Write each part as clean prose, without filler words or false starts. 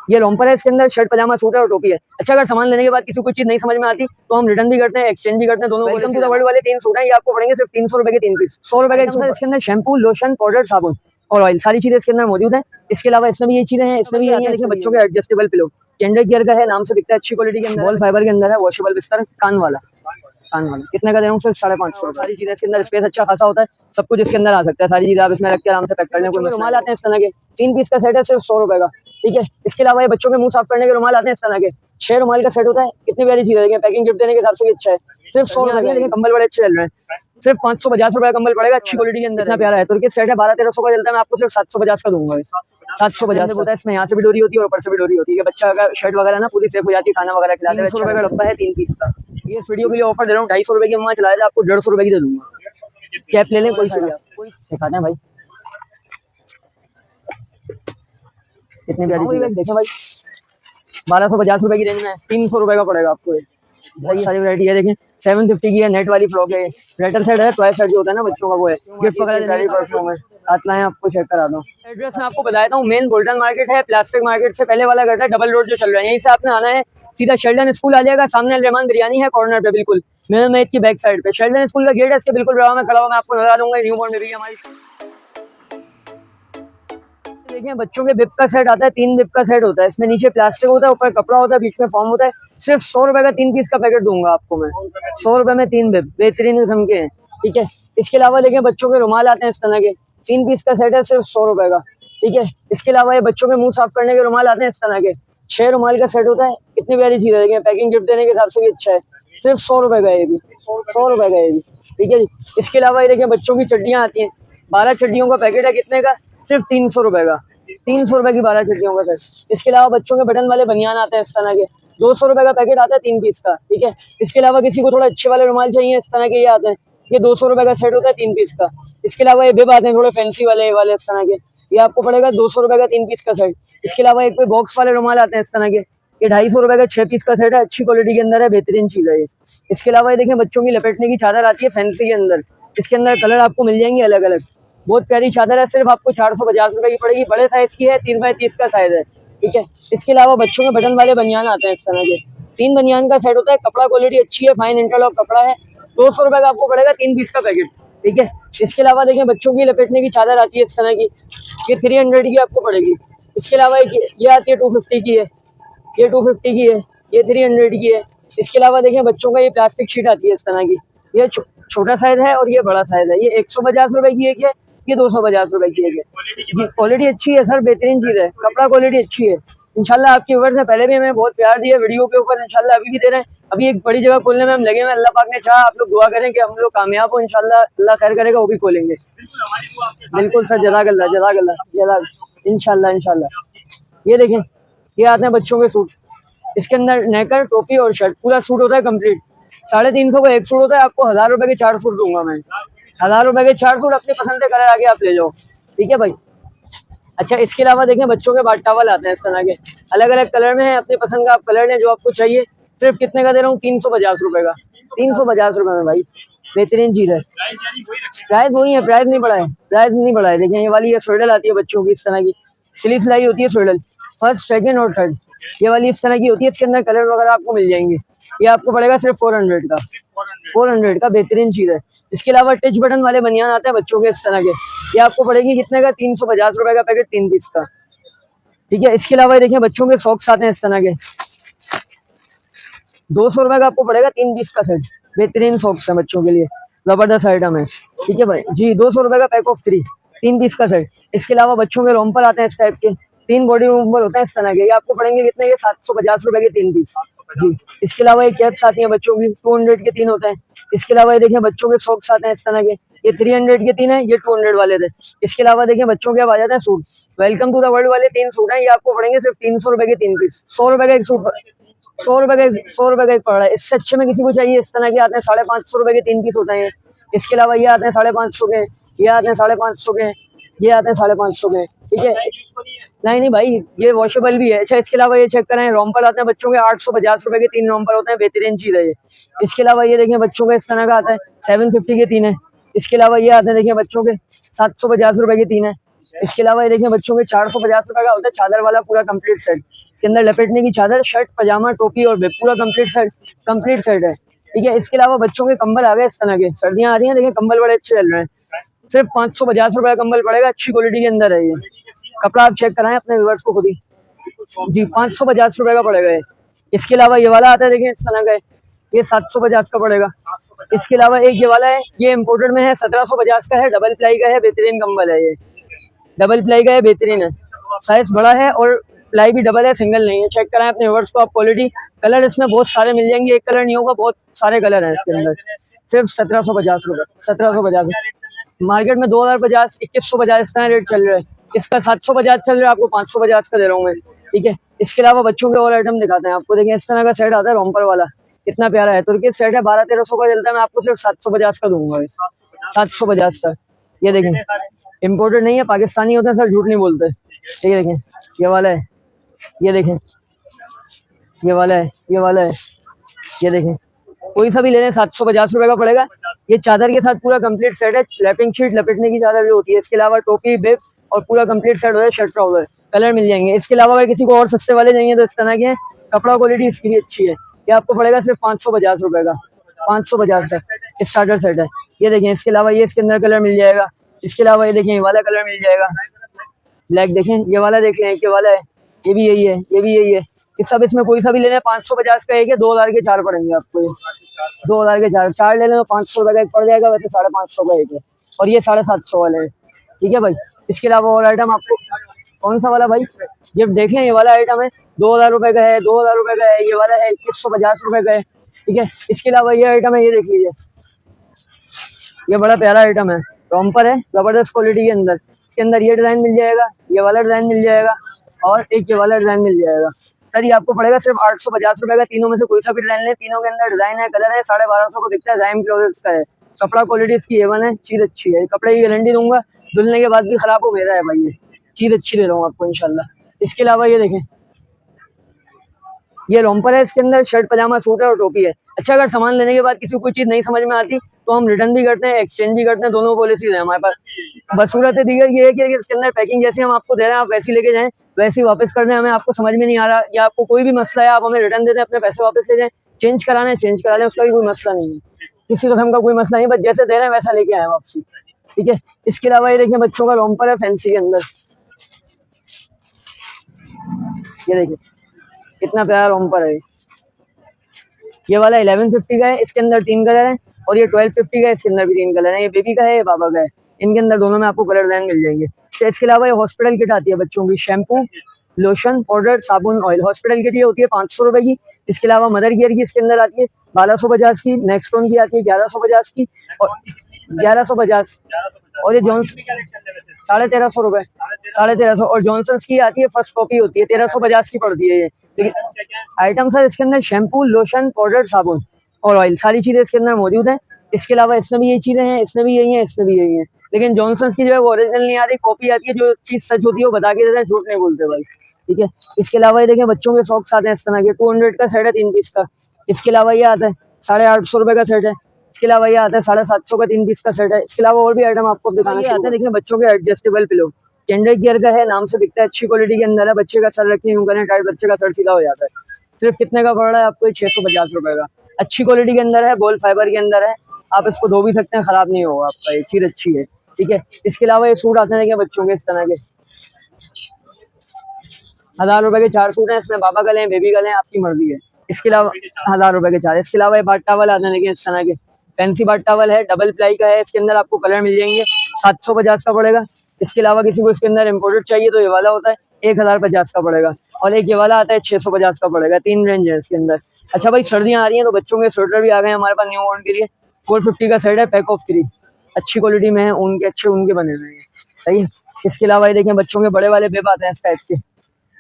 ये लॉम्पर है, इसके अंदर शर्ट पजामा सूट है और टोपी है। अच्छा, अगर सामान लेने के बाद किसी कोई चीज नहीं समझ में आती तो हम रिटर्न भी करते हैं, एक्सचेंज भी करते हैं, दोनों। वेलकम टू द वर्ल्ड वाले 3 सूट हैं, ये आपको पड़ेंगे सिर्फ 300 रुपए के 3 पीस। 100 रुपए का इसके अंदर शैम्पू, लोशन, पाउडर, साबुन और ऑयल, सारी चीजें इसके अंदर मौजूद है। इसके अलावा इसमें भी ये चीजें हैं, इसमें भी यही है। देखिए बच्चों के एडजस्टेबल पिलो, टेंडर केयर का है, नाम से बिकता है, अच्छी क्वालिटी के अंदर, बॉल फाइबर के अंदर है, वॉशेबल बिस्तर, कान वाला। कितने का दे रहा हूँ? सिर्फ 550। सारी चीजें इसके अंदर, स्पेस अच्छा खासा होता है, सब कुछ इसके अंदर आ सकता है, सारी चीजें आप इसमें रख के आराम से पैक कर लें। कोई रुमाल आते हैं इस तरह के, 3 पीस का सेट है, सिर्फ 100 रुपए का। ठीक है, इसके अलावा ये बच्चों के मुंह साफ करने के रुमाल आते हैं इस तरह के, 6 रुमाल का सेट होता है। कितनी प्यारी चीज है, पैकिंग गिफ्ट देने के हिसाब से भी अच्छा है। सिर्फ 100 रुपए। लेकिन कंबल बड़े अच्छे चल रहे हैं, सिर्फ 550 रुपए का कंबल पड़ेगा, अच्छी क्वालिटी के अंदर, इतना प्यारा है। तुर्की सेट है, 1200-1300 का चलता है, मैं आपको सिर्फ 750 का दूंगा। 750 होता है, इसमें यहाँ से भी डोरी होती है और ऊपर से भी डोरी होती है। बच्चा का शर्ट वगैरह ना पूरी सेफ हो जाती है, खाना वगैरह खिलाते हैं। 100 रुपए का डब्बा है 3 पीस का। ये इस वीडियो के लिए ऑफर दे रहा हूँ, 250 रुपए की, मैं चलाया था, आपको 150 रुपए की दे दूंगा। कैप ले लें, कोई दिखाते हैं भाई, कितनी प्यारी चीज है। देखें भाई, 1250 रुपए की रेंज में 300 रुपए का पड़ेगा आपको। बहुत सारी वैरायटी है, देखें 750 की है, नेट वाली फ्रॉक है, रेटर सेट है, टॉय सेट जो होता है ना बच्चों का, वो है। गिफ्ट वगैरह परफ्यूम है, हाथ लाएं आपको चेक करा दो। एड्रेस मैं आपको बताता हूँ, मेन गोल्डन मार्केट है, प्लास्टिक मार्केट से पहले वाला घर है, डबल रोड जो चल रहा है, यहीं से आपने आना है, सीधा शेल्डन स्कूल आ जाएगा, सामने अल रहमान बिरयानी है, कॉर्नर पे बिल्कुल मेरे में की बैक साइड पे शेल्डन स्कूल का गेट है, इसके बिल्कुल बराबर में खड़ा हुआ, मैं आपको लगा दूंगा। न्यू बॉर्न बेबी हमारी, देखिए बच्चों के बिप का सेट आता है, 3 बिप का सेट होता है, इसमें नीचे प्लास्टिक होता है, ऊपर कपड़ा होता है, बीच में फॉर्म होता है। सिर्फ 100 रुपए का 3 पीस का पैकेट दूंगा आपको मैं, 100 रुपए में 3 बिप, बेहतरीन किस्म के हैं। ठीक है, इसके अलावा देखिए बच्चों के रुमाल आते हैं इस तरह के, 3 पीस का सेट है, सिर्फ 100 रुपए का। ठीक है, इसके अलावा ये बच्चों के मुंह साफ करने के रुमाल आते हैं इस तरह के, 6 रुमाल का सेट होता है। कितनी प्यारी चीज है, देखिए पैकिंग गिफ्ट देने के हिसाब से भी अच्छा है। सिर्फ 100 रुपए का ये भी, 100 रुपए का ये भी। ठीक है जी, इसके अलावा ये देखिए बच्चों की चड्डियां आती हैं, 12 चड्डियों का पैकेट है, कितने का? सिर्फ 300 रुपए का, 300 रुपए की 12 चड्डियों का सेट। इसके अलावा बच्चों के बटन वाले बनियान आते हैं इस तरह के, 200 रुपए का पैकेट आता है 3 पीस का। ठीक है, इसके अलावा किसी को थोड़ा अच्छे वाले रुमाल चाहिए, इस तरह के ये आते हैं, ये 200 रुपए का सेट होता है 3 पीस का। इसके अलावा ये बिब आते हैं थोड़े फैंसी वाले इस तरह के, ये आपको पड़ेगा 200 रुपए का 3 पीस का सेट। इसके अलावा एक कोई बॉक्स वाले रुमाल आते हैं इस तरह के, ये 250 रुपए का 6 पीस का सेट है, अच्छी क्वालिटी के अंदर है, बेहतरीन चीज है ये। इसके अलावा ये देखें बच्चों की लपेटने की चादर आती है फैंसी के अंदर, इसके अंदर कलर आपको मिल जाएंगे अलग अलग, बहुत प्यारी चादर है, सिर्फ आपको 450 रुपए की पड़ेगी, बड़े साइज की है, 3 बाई 30 का साइज है। ठीक है, इसके अलावा बच्चों के बटन वाले बनियान आते हैं इस तरह के, 3 बनियान का सेट होता है, कपड़ा क्वालिटी अच्छी है, फाइन इंटरलॉक कपड़ा है, 200 रुपए का आपको पड़ेगा 3 पीस का पैकेट। ठीक है, इसके अलावा देखें बच्चों की लपेटने की चादर आती है इस तरह की, ये 300 की आपको पड़ेगी। इसके अलावा ये आती है 250 की है, ये 250 की है, ये 300 की है। इसके अलावा देखें बच्चों का ये प्लास्टिक शीट आती है इस तरह की, ये छोटा साइज है और ये बड़ा साइज है, ये 150 रुपए की एक है, ये 250 रुपए की एक है। क्वालिटी अच्छी है सर, बेहतरीन चीज है, कपड़ा क्वालिटी अच्छी है। इंशाल्लाह आपकी व्यूअर्स ने पहले भी हमें बहुत प्यार दिया वीडियो के ऊपर, इंशाल्लाह अभी भी दे रहे हैं। अभी एक बड़ी जगह खोलने में हम लगे हुए, अल्लाह पाक ने चाहा, आप लोग दुआ करें कि हम लोग कामयाब हो, इंशाल्लाह अल्लाह खैर करेगा, वो भी खोलेंगे। बिल्कुल सर, जज़ाकल्लाह जज़ाकल्लाह जज़ाक, इंशाल्लाह इंशाल्लाह। ये देखें, ये आते हैं बच्चों के सूट, इसके अंदर नेकर, टोपी और शर्ट, पूरा सूट होता है कंप्लीट। 350 का एक सूट होता है, आपको 1000 रुपए के 4 सूट दूंगा मैं, 1000 रुपए के 4 सूट, अपनी पसंद से कलर आके आप ले जाओ। ठीक है भाई। अच्छा, इसके अलावा देखें बच्चों के बाट टावल आते हैं इस तरह के, अलग अलग कलर में है, अपनी पसंद का आप कलर लें जो आपको चाहिए। सिर्फ कितने का दे रहा हूँ? 350 रुपए का, 350 रुपए में भाई, बेहतरीन चीज है। प्राइस वही है, प्राइस नहीं बढ़ा है, प्राइस नहीं बढ़ा है। देखिए ये वाली ये स्वेडल आती है बच्चों की इस तरह की, सिली सिलाई होती है स्वेडल, फर्स्ट सेकंड और थर्ड, ये वाली इस तरह की होती है, इसके अंदर कलर वगैरह आपको मिल जाएंगे। ये आपको पड़ेगा सिर्फ 400 का, 400 का, बेहतरीन चीज है। इसके अलावा टच बटन वाले बनियान आते हैं बच्चों के इस तरह के, ये आपको पड़ेगी कितने का? 350 रुपए का पैकेट, 3 पीस का। ठीक है, इसके अलावा देखिए बच्चों के सॉक्स आते हैं इस तरह के, 200 रुपए का आपको पड़ेगा 3 पीस का सेट, बेहतरीन सॉक्स है बच्चों के लिए, जबरदस्त आइटम है। ठीक है भाई जी, 200 रुपए का पैक ऑफ 3, 3 पीस का सेट। इसके अलावा बच्चों के रोम्पर आते हैं इस टाइप के, 3 बॉडी रोम्पर होते हैं इस तरह के, ये आपको पड़ेंगे कितने? ये 750 रुपए के 3 पीस जी। इसके अलावा ये कैप्स आती हैं बच्चों की, 200 के 3 होते हैं। इसके अलावा ये देखिए बच्चों के सॉक्स आते हैं इस तरह के, ये 300 के 3 है, ये 200 वाले थे। इसके अलावा देखिए बच्चों के अब आ जाते हैं suit, welcome to the world वाले 3 सूट हैं, ये आपको पड़ेंगे सिर्फ 300 रुपए के 3 पीस, 100 रुपए का एक सूट, 100 रुपए का 100 रुपए का एक पड़ रहा है। इससे अच्छे में किसी को चाहिए इस तरह के आते हैं, 550 रुपए के 3 पीस होते हैं। इसके अलावा ये आते हैं 550 के, ये आते हैं 550 के, ये आते हैं 550 के। ठीक है, नहीं भाई, ये वॉशेबल भी है। अच्छा, इसके अलावा ये चेक करें, रोम्पर आते हैं बच्चों के, 850 रुपए के 3 रोम्पर होते हैं, बेहतरीन चीज है ये। इसके अलावा ये देखें बच्चों का इस तरह का आता है, 750 के 3 है। इसके अलावा ये आते हैं देखिए बच्चों के, 750 रुपए के 3 है। इसके अलावा ये देखिए बच्चों के 450 रुपए का होता है चादर वाला पूरा कंप्लीट सेट। इसके अंदर लपेटने की चादर, शर्ट, पजामा, टोपी और बेग, पूरा कंप्लीट सेट है। ठीक है, इसके अलावा बच्चों के कंबल आ गए इस तरह के, सर्दियां आ रही हैं, देखिए कंबल बड़े अच्छे चल रहे हैं। सिर्फ 550 रुपए का कंबल पड़ेगा, अच्छी क्वालिटी के अंदर है ये। कपड़ा आप चेक कराएं अपने व्यूअर्स को खुद ही। जी 550 रुपए का पड़ेगा ये। इसके अलावा ये वाला आता है, देखिए इस तरह का है, ये 750 का पड़ेगा। इसके अलावा एक ये वाला है, ये इम्पोर्टेड में है, 1750 का है, डबल प्लाई का है, बेहतरीन कंबल है ये, डबल प्लाई का है, बेहतरीन है, साइज बड़ा है और प्लाई भी डबल है, सिंगल नहीं है। चेक कराएं अपने व्यूअर्स को आप क्वालिटी। कलर इसमें बहुत सारे मिल जाएंगे, एक कलर नहीं होगा, बहुत सारे कलर हैं इसके अंदर। सिर्फ 1750 रुपये, 1750। मार्केट में 2050, 2150 इस तरह रेट चल रहा है। इसका 750 चल रहा है, आपको 550 का दे रहा हूँ मैं। ठीक है, इसके अलावा बच्चों के और आइटम दिखाते हैं आपको। देखिए इस तरह का सेट आता है रोम्पर वाला, कितना प्यारा है। तुर्की सेट है, 1200-1300 का चलता है, मैं आपको सिर्फ 750 का दूंगा, 750 का। ये देखें, इम्पोर्टेड नहीं है, पाकिस्तानी होते हैं सर, झूठ नहीं बोलते। ठीक है, देखें ये वाला है, ये देखें ये वाला है, ये वाला है, ये देखें, कोई सा भी ले लें 750 रुपए का पड़ेगा। ये चादर के साथ पूरा कंप्लीट सेट है, रैपिंग शीट, लपेटने की चादर भी होती है। इसके अलावा टोपी, बेग और पूरा कंप्लीट सेट होता है, शर्ट ट्राउजर, कलर मिल जाएंगे। इसके अलावा अगर किसी को और सस्ते वाले चाहिए तो इस तरह के हैं, कपड़ा क्वालिटी इसकी भी अच्छी है। ये आपको पड़ेगा सिर्फ 550 रुपए का, 550 का स्टार्टर सेट है। ये देखें, इसके अलावा ये इसके अंदर कलर मिल जाएगा। इसके अलावा ये देखें, ये वाला कलर मिल जाएगा ब्लैक, देखें ये वाला, देख लें ये वाला है, ये भी यही है, ये भी यही है। इस सब इसमें कोई सा भी ले लें, 550 का एक है, 2000 के 4 पड़ेंगे आपको। ये 2000 के 4 ले लें तो 500 रुपए का एक पड़ जाएगा, वैसे 550 का एक है, और ये 750 वाले है। ठीक है भाई, इसके अलावा और आइटम आपको कौन सा वाला भाई, ये देखें ये वाला आइटम है, 2000 रुपए का है, 2000 रुपए का है, ये वाला है 2150 रुपए का है। ठीक है, इसके अलावा ये आइटम है, ये देख लीजिए, ये बड़ा प्यारा आइटम है, रॉम्पर है, जबरदस्त क्वालिटी के अंदर। इसके अंदर ये डिजाइन मिल जाएगा, ये वाला डिजाइन मिल जाएगा, और एक ये वाला डिजाइन मिल जाएगा। सर ये आपको पड़ेगा सिर्फ 850 रुपए का, तीनों में से कोई सा भी डिजाइन ले, तीनों के अंदर डिजाइन है, कलर है, 1250 को दिखता है, जाइम क्लोथ्स का है। कपड़ा क्वालिटी इसकी A1 है, चीज अच्छी है, कपड़े की गारंटी दूंगा, धुलने के बाद भी खराब हो मेरा है भाई, ये चीज अच्छी दे रहा हूँ आपको इंशाल्लाह। इसके अलावा ये देखें, ये रोम्पर है, इसके अंदर शर्ट, पजामा, सूट है और टोपी है। अच्छा, अगर सामान लेने के बाद किसी को कोई चीज़ नहीं समझ में आती तो हम रिटर्न भी करते हैं, एक्सचेंज भी करते हैं, दोनों पॉलिसीज है हमारे पास। बसूरत दीगर ये है कि इसके अंदर पैकिंग जैसी हम आपको दे रहे हैं, आप वैसी लेके जाएं, वैसे ही वापस कर दें। हमें आपको समझ में नहीं आ रहा या आपको कोई भी मसला है, आप हमें रिटर्न दे दें, अपने पैसे वापस ले जाएं, चेंज कराना है चेंज करा लें, उसका भी कोई मसला नहीं है, किसी किस्म का कोई मसला नहीं, बस जैसे दे रहे हैं वैसा लेके आए वापसी। ठीक है, इसके अलावा ये देखिए बच्चों का रोम्पर है, फैंसी के अंदर, ये देखिए कितना प्यारा रोम्पर है। ये वाला 1150 का है, इसके अंदर 3 कलर है, और ये 1250 का है, इसके अंदर भी 3 कलर है। ये बेबी का है, ये बाबा का है, इनके अंदर दोनों में आपको कलर डिजाइन मिल जाएंगे। इसके अलावा ये हॉस्पिटल किट आती है बच्चों की, शैम्पू, लोशन, पाउडर, साबुन, ऑयल। हॉस्पिटल किट ये होती है 500 रुपए की। इसके अलावा मदर केयर की इसके अंदर आती है 1250 की, नेक्स्टोन की आती है 1150 की, और 1150, और ये जॉन्स 1350 रुपए, 1350, और जॉनसन की आती है, फर्स्ट कॉपी होती है, 1350 की पड़ती है ये। लेकिन आइटम सर इसके अंदर शैम्पू, लोशन, पाउडर, साबुन और ऑयल, सारी चीजें इसके अंदर मौजूद है। इसके अलावा इसमें भी ये चीजें हैं, इसमें भी यही है, इसमें भी यही है, लेकिन जॉनसन की जो है वो ओरिजिनल नहीं आती, कॉपी आती है, जो चीज सच होती है वो बता के देते हैं, झूठ नहीं बोलते भाई। ठीक है, इसके अलावा ये देखें बच्चों के सॉक्स आते हैं इस तरह के, 200 का सेट है 3 पीस का। इसके अलावा ये आता है 850 रुपए का सेट है। इसके अलावा ये आता है 750 का 3 पीस का सेट है। इसके अलावा और भी आइटम आपको दिखाना चाहते हैं, देखिए बच्चों के एडजस्टेबल पिलो, टेंडर गियर का है, नाम से बिकता है, अच्छी क्वालिटी के अंदर है, बच्चे का सर रखने यूं करें टाइट, बच्चे का सर सीधा हो जाता है। सिर्फ कितने का पड़ रहा है आपको, 650 रुपए का, अच्छी क्वालिटी के अंदर है, बॉल फाइबर के अंदर है, आप इसको धो भी सकते हैं, खराब नहीं होगा आपका, ये चीज अच्छी है। ठीक है, इसके अलावा ये सूट आते हैं देखिए बच्चों के इस तरह के, 1000 रुपए के 4 सूट हैं, इसमें बाबा गले हैं, बेबी गले हैं, आपकी मर्जी है। इसके अलावा 1000 रुपए के 4। इसके अलावा ये बाट टावल आते हैं देखिए इस तरह के, फैंसी बाट टावल है, डबल प्लाई का है, इसके अंदर आपको कलर मिल जाएंगे, 750 का पड़ेगा। इसके अलावा किसी को इसके अंदर इम्पोर्टेड चाहिए तो ये वाला होता है, 1050 का पड़ेगा, और एक ये वाला आता है 650 का पड़ेगा, 3 रेंज है इसके अंदर। अच्छा भाई, सर्दियां आ रही हैं तो बच्चों के स्वेटर भी आ गए हमारे पास न्यू बॉर्न के लिए, 450 का सेट है, पैक ऑफ 3, अच्छी क्वालिटी में है, ऊन के अच्छे ऊन के बने हुए हैं, सही है। इसके अलावा ये देखें बच्चों के बड़े वाले बेब आते हैं इस टाइप के,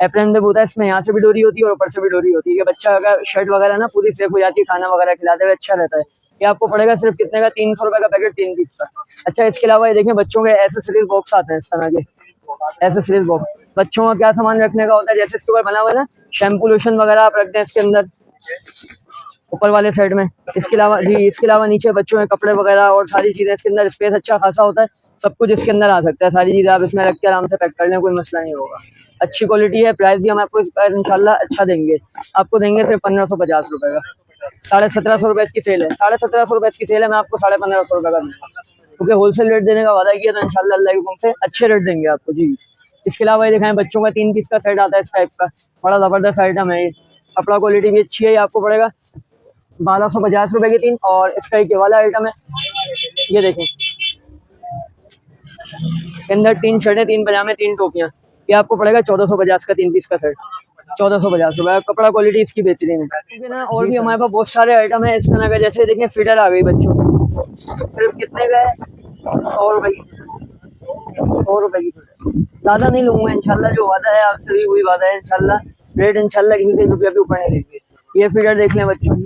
एप्रन बेब होता है, इसमें यहाँ से भी डोरी होती है और ऊपर से भी डोरी होती है, बच्चा अगर शर्ट वगैरह ना पूरी सेफ हो जाती है, खाना वगैरह खिलाते हुए अच्छा रहता है। ये आपको पड़ेगा सिर्फ कितने का, 300 रुपए का पैकेट 3 पीस का। अच्छा, इसके अलावा ये देखें बच्चों के एसेसरीज बॉक्स आते हैं इस तरह के, एसेसरीज बॉक्स, बच्चों का क्या सामान रखने का होता है, जैसे इसके ऊपर बना हुआ है ना, शैम्पू लोशन वगैरह आप रख दें इसके अंदर ऊपर वाले साइड में। इसके अलावा जी, इसके अलावा नीचे बच्चों के कपड़े वगैरह और सारी चीजें, इसके अंदर स्पेस अच्छा खासा होता है, सब कुछ इसके अंदर आ सकता है, सारी चीजें आप इसमें रख के आराम से पैक कर लें, कोई मसला नहीं होगा। अच्छी क्वालिटी है, प्राइस भी हम आपको इस बार इंशाल्लाह अच्छा देंगे, आपको देंगे सिर्फ 1550 रुपए का। 1750 रुपए की सेल है, 1750 रुपए की सेल है, मैं आपको 1550 रुपए का दूंगा, क्योंकि होलसेल रेट देने का वादा किया तो इंशाल्लाह अल्लाह के हुक्म से अच्छे रेट देंगे आपको जी। इसके अलावा ये दिखाएं, बच्चों का 3 पीस का सेट आता है इस टाइप का, बड़ा जबरदस्त आइटम है ये, कपड़ा क्वालिटी भी अच्छी है, ये आपको पड़ेगा 1250 रुपए की 3। और इसका एक ये वाला आइटम है, ये देखें, के अंदर 3 शर्टें, 3 पजामे, 3 टोपियां, ये आपको पड़ेगा 1450 का 3 पीस का सेट, 1450 रुपए। कपड़ा क्वालिटी इसकी बेहतरीन है, ठीक है ना। और भी हमारे पास बहुत सारे आइटम है इस तरह का, जैसे देखिए फीडर आ गई बच्चों की, सिर्फ कितने का है, 100 रुपए की, 100 रुपए की। ज्यादा नहीं लूंगा इंशाल्लाह, जो वादा है आपसे भी वही वादा है इंशाल्लाह, रेट इंशाल्लाह किसी 1 रुपया भी ऊपर नहीं देंगे। ये फीडर देख लें बच्चों की,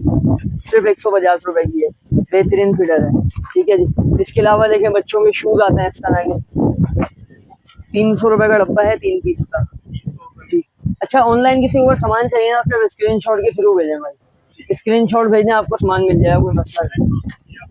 सिर्फ 150 रुपए की है, बेहतरीन फीडर है, ठीक है जी। इसके अलावा देखें बच्चों के शूज आते हैं इस तरह के, 300 रुपए का डब्बा है 3 पीस का जी। अच्छा, ऑनलाइन किसी को सामान चाहिए ना, फिर स्क्रीन शॉट के थ्रू भेजें भाई, स्क्रीन शॉट भेजें, आपको सामान मिल जाएगा, कोई मसला नहीं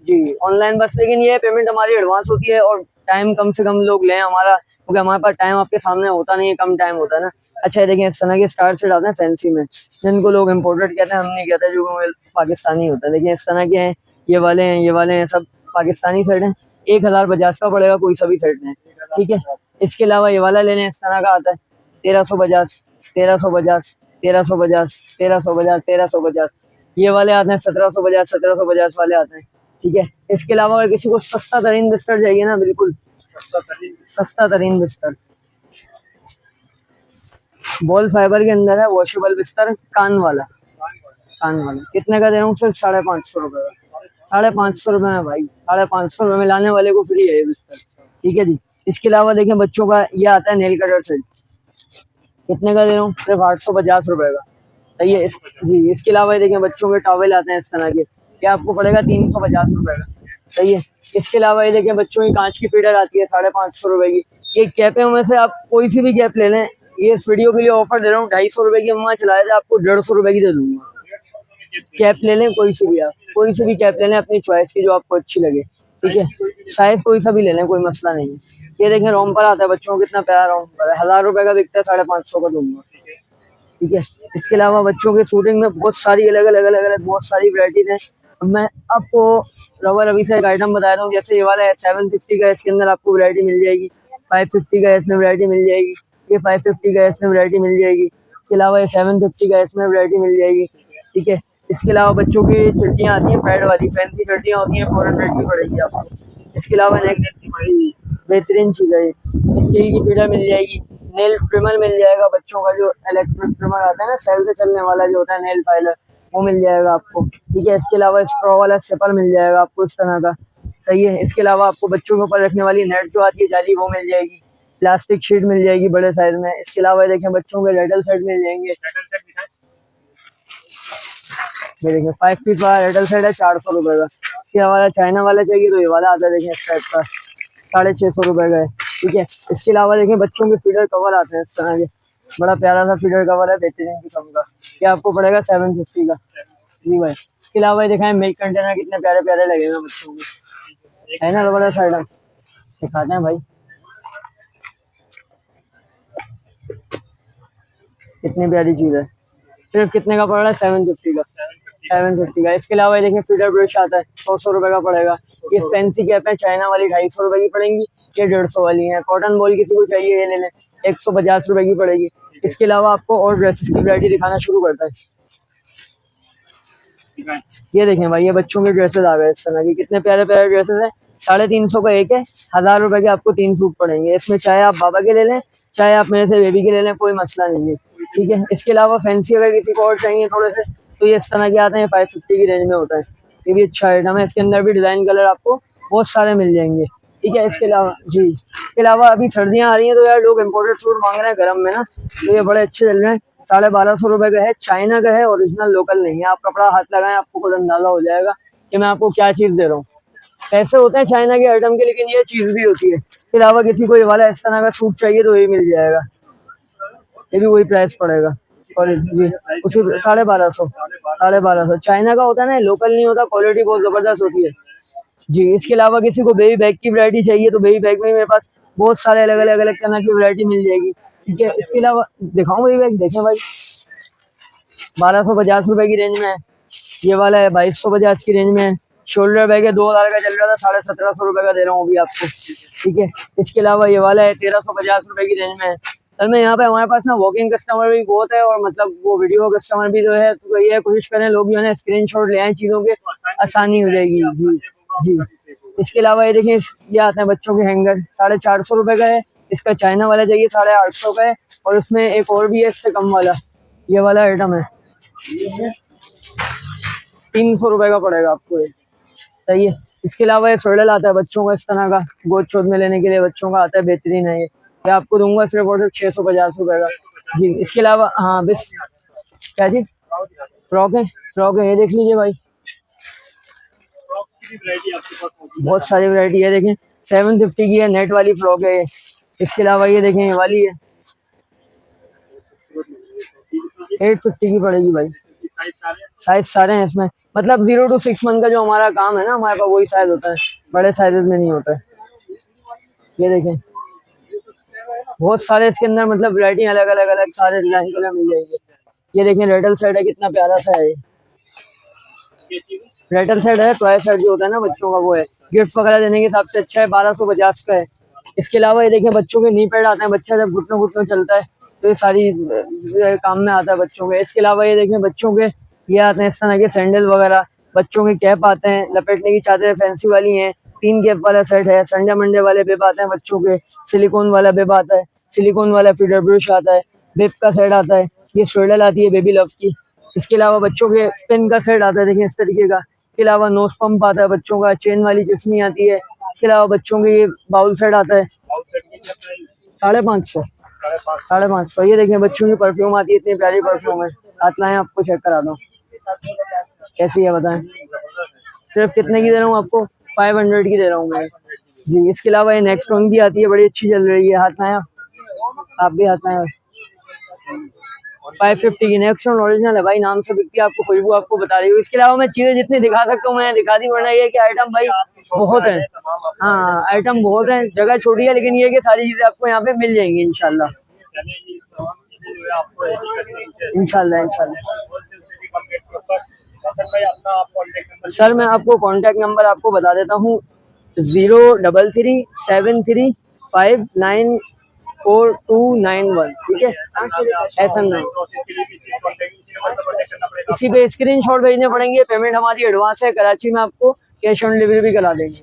जी। ऑनलाइन बस, लेकिन ये पेमेंट हमारी एडवांस होती है, और टाइम कम से कम लोग लें हमारा, क्योंकि हमारे पास टाइम आपके सामने होता नहीं है, कम टाइम होता है ना। अच्छा, ये देखें इस तरह के स्टार सेट आते हैं फैंसी में, जिनको लोग इम्पोर्टेड कहते हैं, हम नहीं कहते, जो पाकिस्तानी होता है। देखिए इस तरह के हैं, ये वाले हैं, ये वाले हैं, सब पाकिस्तानी सेट हैं, 1050 का पड़ेगा कोई सा भी सेट है, ठीक है। इसके अलावा ये वाला ले लें, इस तरह का आता है 1350, 1350, 1350, 1350, 1350। ये वाले आते हैं 1750, 1750 वाले आते हैं, ठीक है। इसके अलावा अगर किसी को सस्ता तरीन बिस्तर चाहिए ना, बिल्कुल सस्ता तरीन बिस्तर, बॉल फाइबर के अंदर है, वॉशेबल बिस्तर, कान वाला, कान वाला कितने का दे रहा हूँ, सिर्फ 550 रुपए का, 550 रुपए में भाई, 550 रुपए में लाने वाले को फ्री है ये बिस्तर, ठीक है जी। इसके अलावा देखें बच्चों का ये आता है नेल कटर सेट, कितने का दे रहा हूँ, सिर्फ 850 रुपए का, सही है जी। इसके अलावा ये देखें बच्चों के टॉवेल आते हैं इस तरह के, ये आपको पड़ेगा 350 रुपए का, सही है। इसके अलावा ये देखें बच्चों की कांच की फीडर आती है 550 रुपए की। ये कैपों में से आप कोई सी भी कैप ले लें, ये इस वीडियो के लिए ऑफर दे रहा हूँ, 250 रुपए की अम्मा चलाए थे, आपको 150 रुपए की दे दूंगा। कैप ले लें कोई सी भी, आप कोई सी भी कैप ले लें अपनी चॉइस की, जो आपको अच्छी लगे, ठीक है। साइज कोई सा भी ले लें, कोई मसला नहीं है। ये देखें रोम्पर आता है बच्चों को, कितना प्यारा रोम्पर है, 1000 रुपए का बिकता है, 550 का दूंगा, ठीक है। इसके अलावा बच्चों के शूटिंग में बहुत सारी अलग अलग बहुत सारी वैरायटीज हैं। अब मैं आपको रबर अभी से एक आइटम बता रहा हूँ, जैसे ये वाला है 750 का, इसके अंदर आपको वैरायटी मिल जाएगी, 550 का इसमें वैरायटी मिल जाएगी, ये 550 का इसमें वैरायटी मिल जाएगी। इसके अलावा ये 750 का इसमें वैरायटी मिल जाएगी, ठीक है। इसके अलावा बच्चों की चड्डियाँ आती हैं पैड वाली, फैंसी चड्डियाँ होती हैं, 400 की पड़ेगी आपको। इसके अलावा नेक्स्ट बेहतरीन चीज़ है, स्टील की फीडर मिल जाएगी, नेल ट्रिमर मिल जाएगा बच्चों का, जो इलेक्ट्रिक ट्रिमर आता है ना, सेल से चलने वाला जो होता है नेल फाइलर, वो मिल जाएगा आपको, ठीक है। इसके अलावा स्ट्रॉ वाला सिपर मिल जाएगा आपको इस तरह का, सही है। इसके अलावा आपको बच्चों के ऊपर रखने वाली नेट जो आती है जाली, वो मिल जाएगी, प्लास्टिक शीट मिल जाएगी बड़े साइज में। इसके अलावा देखें बच्चों के रेडल सेट मिल जाएंगे, ये देखिए 5 पीस वाला रेडल सेट है 400 रुपए का। इसके हमारा चाइना वाला चाहिए तो ये वाला आता है, देखें इस टाइप का, 650 रुपए का है, ठीक है। इसके अलावा देखें बच्चों के फीडर कवर आते हैं इस तरह के, बड़ा प्यारा सा फीडर कवर है बेहतरीन किस्म का, ये आपको पड़ेगा 750 का जी भाई। इसके अलावा ये दिखाएं मिल्क कंटेनर, कितने प्यारे प्यारे लगेगा बच्चों के, है ना, जबरदस्त आइटम, दिखाते हैं भाई, कितनी प्यारी चीज है, सिर्फ कितने का पड़ रहा है, 750 का, 750 का। इसके अलावा ये देखिए फीडर ब्रश आता है, 100 रुपए का पड़ेगा। ये फैंसी कैप है चाइना वाली, 250 रुपए की पड़ेंगी, ये 150 वाली है। कॉटन बॉल किसी को चाहिए ये ले लें, 150 रुपए की पड़ेगी। इसके अलावा आपको और ड्रेसेस की वैरायटी दिखाना शुरू करता है, ये देखें भाई, ये बच्चों के ड्रेसेस आ गए इस तरह की, कितने प्यारे प्यारे ड्रेसेस हैं, 350 का एक है, 1000 रुपए के आपको 3 सूट पड़ेंगे। इसमें चाहे आप बाबा के ले लें, चाहे आप मेरे से बेबी के ले लें, कोई मसला नहीं है, ठीक है। इसके अलावा फैंसी अगर किसी को और चाहिए थोड़े से, तो ये इस तरह के आते हैं, 550 की रेंज में होता है, ये भी अच्छा आइटम है। इसके अंदर भी डिजाइन कलर आपको बहुत सारे मिल जाएंगे, ठीक है। इसके अलावा जी, इसके अलावा अभी सर्दियाँ आ रही हैं तो यार लोग इम्पोर्टेड सूट मांग रहे हैं गर्म में ना, तो ये बड़े अच्छे चल रहे हैं, 1250 रुपए का है, चाइना का है, ओरिजिनल लोकल नहीं है। आप कपड़ा हाथ लगाएं, आपको खुद अंदाजा हो जाएगा कि मैं आपको क्या चीज दे रहा हूँ। पैसे होते हैं चाइना के आइटम के, लेकिन ये चीज भी होती है। इसके अलावा किसी को ये वाला इस तरह का सूट चाहिए तो ये मिल जाएगा, ये भी वही प्राइस पड़ेगा, और जी उसी 1250, 1250 चाइना का होता है ना, लोकल नहीं होता, क्वालिटी बहुत जबरदस्त होती है जी। इसके अलावा किसी को बेबी बैग की वैरायटी चाहिए तो बेबी बैग में मेरे पास बहुत सारे अलग तरह की वैरायटी मिल जाएगी। ठीक है, इसके अलावा दिखाऊं बेबी बैग, देखें भाई 1250 रुपए की रेंज में है। ये वाला है 2250 की रेंज में है। शोल्डर बैग है 2000 का चल रहा था, 1750 रुपए का दे रहा हूँ अभी आपको। ठीक है, इसके अलावा ये वाला है 1350 रुपए की रेंज में है। सर मैं यहाँ पे हमारे पास ना वॉकिंग कस्टमर भी बहुत है और मतलब वो वीडियो कस्टमर भी जो है, तो ये कोशिश करें लोग जो है स्क्रीनशॉट ले आए चीज़ों के, आसानी हो जाएगी। जी जी। इसके अलावा ये देखिए, ये आते हैं बच्चों के हैंगर, 450 रुपए का है। इसका चाइना वाला चाहिए 850 का है, और उसमें एक और भी है इससे कम वाला, ये वाला आइटम है, 300 रुपए का पड़ेगा आपको ये। सही है। इसके अलावा ये स्वेडल आता है बच्चों का, इस तरह का गोद शोद में लेने के लिए बच्चों का आता है, बेहतरीन है ये आपको दूंगा सिर्फ और सिर्फ 650 रुपए का। जी। इसके अलावा हाँ बस, क्या जी, फ्रॉक है ये देख लीजिए भाई, बहुत सारी वैरायटी है। देखें 750 की है, नेट वाली फ्रॉक है ये। इसके अलावा ये देखें ये वाली है 850 की पड़ेगी भाई। साइज सारे हैं इसमें, मतलब 0 to 6 मंथ का जो हमारा काम है ना, हमारे पास वही साइज होता है, बड़े साइजेस में नहीं होता है। ये देखें बहुत सारे इसके अंदर, मतलब वैरायटी अलग सारे डिजाइन कलर मिल जाएंगे। ये देखें रेटल सेट है, कितना प्यारा सा है ये। रेटल सेट है, टॉय सेट जो होता है ना बच्चों का, वो है गिफ्ट वगैरह देने के हिसाब से अच्छा है, 1250 का है। इसके अलावा ये देखें बच्चों के नी पैड आते हैं, बच्चा जब घुटनों घुटनों चलता है तो ये सारी काम में आता है बच्चों के। इसके अलावा ये देखें बच्चों के ये आते हैं इस तरह के सैंडल वगैरह, बच्चों के कैप आते हैं, लपेटने की चादरें फैंसी वाली हैं, 3 कैप वाला सेट है। संडे मंडे वाले बिब आते हैं बच्चों के, सिलिकॉन वाला बिब आता है, सिलिकॉन वाला फीडर ब्रश आता है, बिब का सेट आता है, ये स्वेडल आती है बेबी लव की। इसके अलावा बच्चों के पेन का सेट आता है, देखिए इस तरीके का। इसके अलावा नोज पंप आता है बच्चों का, चेन वाली चश्मी आती है। इसके अलावा बच्चों के ये बाउल सेट आता है 550, 550। ये देखिए बच्चों की परफ्यूम आती है, इतनी प्यारी परफ्यूम है, हाथ लाएं आपको चेक करा दो कैसी है बताएं। सिर्फ कितने की दे रहा हूँ आपको, 500 की दे रहा हूँ मैं। जी। इसके अलावा ये नेक्स्ट वन भी आती है, बड़ी अच्छी चल रही है, हाथ लाएं आप भी हाथ लाएं। 550 की नेक्स्ट वन ओरिजिनल है भाई, नाम से बिकती है, आपको खुशबू आपको बता रही हूँ। इसके अलावा मैं चीजें जितनी दिखा सकता हूँ मैं दिखा दी, वरना ये कि आइटम भाई बहुत है। हाँ आइटम बहुत है, जगह छोटी है, लेकिन ये कि सारी चीजें आपको यहाँ पे मिल जाएंगी इंशाल्लाह। इंशाल्लाह इंशाल्लाह। सर मैं आपको कांटेक्ट नंबर आपको बता देता हूँ, 03375944291। ठीक है, ऐसा नहीं, इसी पे स्क्रीनशॉट भेजने पड़ेंगे। पेमेंट हमारी एडवांस है, कराची में आपको कैश ऑन डिलीवरी भी करा देंगे।